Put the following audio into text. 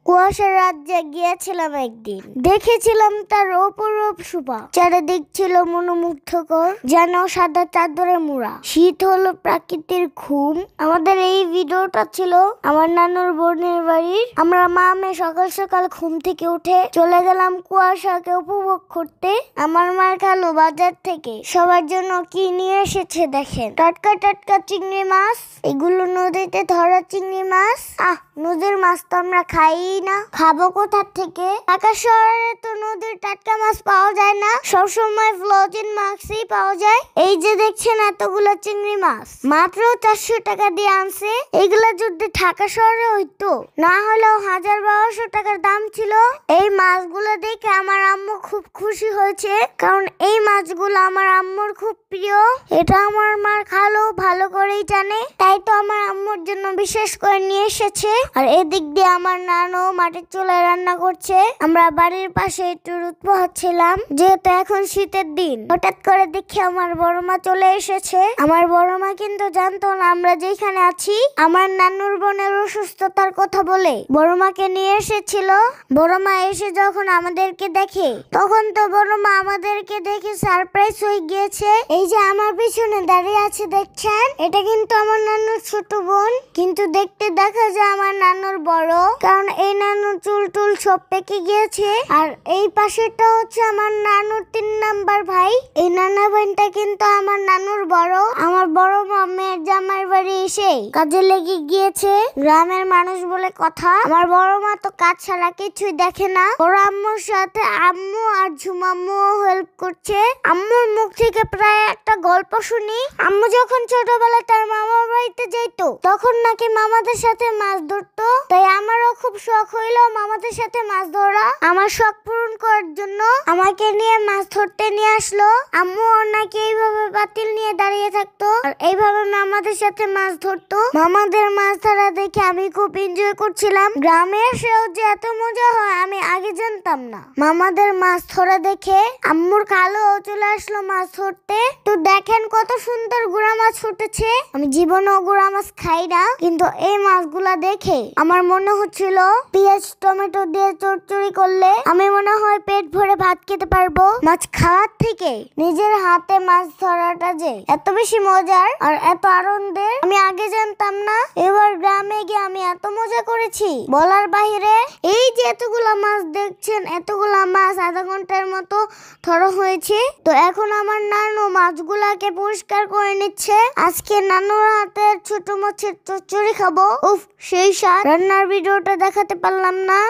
কুয়াশার রাজ্যে গিয়েছিলাম একদিন, দেখেছিলাম তার অপরূপ শোভা। চারিদিক ছিল মনোমুগ্ধকর, যেন সাদা চাদরে মোড়া। শীত হলো প্রাকৃতির ঘুম। আমাদের এই ভিডিওটা ছিল আমার নানুর বোনের বাড়ির। আমরা মা মেয়ে সকাল সকাল ঘুম থেকে উঠে চলে গেলাম কুয়াশাকে উপভোগ করতে। আমার মার খালু বাজার থেকে সবার জন্য কি নিয়ে এসেছে দেখেন। টাটকা টাটকা চিংড়ি মাছ, এগুলো নদীতে ধরা চিংড়ি মাছ। নদীর মাছ তো আমরা খাই না, খাবো কোথা থেকে? ঢাকা শহরে তো নদীর টাটকা মাছ পাওয়া যায় না, সবসময় ফ্রোজেন মাছই পাওয়া যায়। এই যে দেখছেন এতগুলো চিংড়ি মাছ, মাত্র 400 টাকা দিয়ে আনছে। এগুলা যদি ঢাকা শহরে হইতো, না হলেও 1000-1200 টাকার দাম ছিল। এই মাছগুলো দেখে আমার আম্মু খুব খুশি হয়েছে, কারণ এই মাছগুলো আমার আম্মুর খুব প্রিয়। এটা আমার মার খালু ভালো করেই জানে, তাই তো আমার আম্মুর জন্য বিশেষ করে নিয়ে এসেছে। আর এদিক দিয়ে আমার নানু মাটির চুলায় রান্না করছে। আমরা বাড়ির পাশে একটু রোদ পোহাচ্ছিলাম, যেহেতু এখন শীতের দিন। হঠাৎ করে দেখি আমার বড় মা চলে এসেছে। আমার বড় মা কিন্তু জানতো না আমরা যেখানে আছি। আমার নানুর বোনের অসুস্থতার কথা বলে বড় মাকে নিয়ে এসেছিল। বড় মা এসে যখন আমাদেরকে দেখে, তখন তো বড় মা আমাদেরকে দেখে সারপ্রাইজ হয়ে গিয়েছে। এই যে আমার পিছনে দাঁড়িয়ে আছে দেখছেন, এটা কিন্তু আমার নানুর ছোট বোন, কিন্তু দেখতে দেখা যায় আমার নানুর বড়, কারণ এই নানুর চুল টুল সব পেকে গিয়েছে। আর এই পাশেটা হচ্ছে আমার নানুর 3 নাম্বার ভাই। এই নানা বোনটা কিন্তু আমার নানুর বড়। আমার বড় মেয়ের জামাই বাড়ি এসে কাজে লেগে গিয়েছে, গ্রামের মানুষ বলে কথা। আমার বড় মা তো কাজ ছাড়া কিছুই দেখে না। বড় আম্মুর সাথে আম্মু আর ঝুমাম্মু হেল্প করছে। আম্মুর মুখ থেকে প্রায় একটা গল্প শুনি। আম্মু যখন ছোটবেলায় তার মামার বাড়িতে যাইতো, তখন নাকি মামাদের সাথে মাছ ধরতো। তাই আমারও খুব শখ হইলো মামাদের সাথে মাছ ধরা। আমার শখ পূরণ করার জন্য আমাকে নিয়ে মাছ ধরতে নিয়ে আসলো। আম্মু নাকি এইভাবে পাতিল নিয়ে দাঁড়িয়ে থাকতো আর এইভাবে মামাদের সাথে মাছ ধরতো। মামাদের মাছ ধরা দেখে আমি খুব এনজয় করছিলাম। গ্রামে এসেও যে এত মজা হয় আমি আগে জানতাম না। মামাদের মাছ ধরা দেখে আম্মুর খালু চলে আসলো মাছ ধরতে। তো দেখেন কত সুন্দর গুড়া মাছ উঠেছে। আমি জীবনেও গুড়া মাছ খাই না, কিন্তু এই মাছগুলা দেখে আমার মনে হচ্ছিল পেঁয়াজ টমেটো দিয়ে চচ্চড়ি করলে আমি মনে হয় পেট ভরে ভাত খেতে পারবো। মাছ খাওয়ার থেকে নিজের হাতে মাছ ধরাটা যে এত বেশি মজার আর এত আনন্দের আমি আগে জানতাম না। এবার গ্রামে গিয়ে আমি এত মজা করেছি বলার বাহিরে। এই যে এতগুলা মাছ দেখছেন, এতগুলা মাছ আধা ঘন্টার মতো ধরা হয়েছে। তো এখন আমার নানু মাছগুলাকে পরিষ্কার করে নিচ্ছে। আজকে নানুর হাতের ছোট মাছের চচ্চড়ি খাবো। উফ, সেই স্বাদ। রান্নার ভিডিওটা দেখাতে পারলাম না।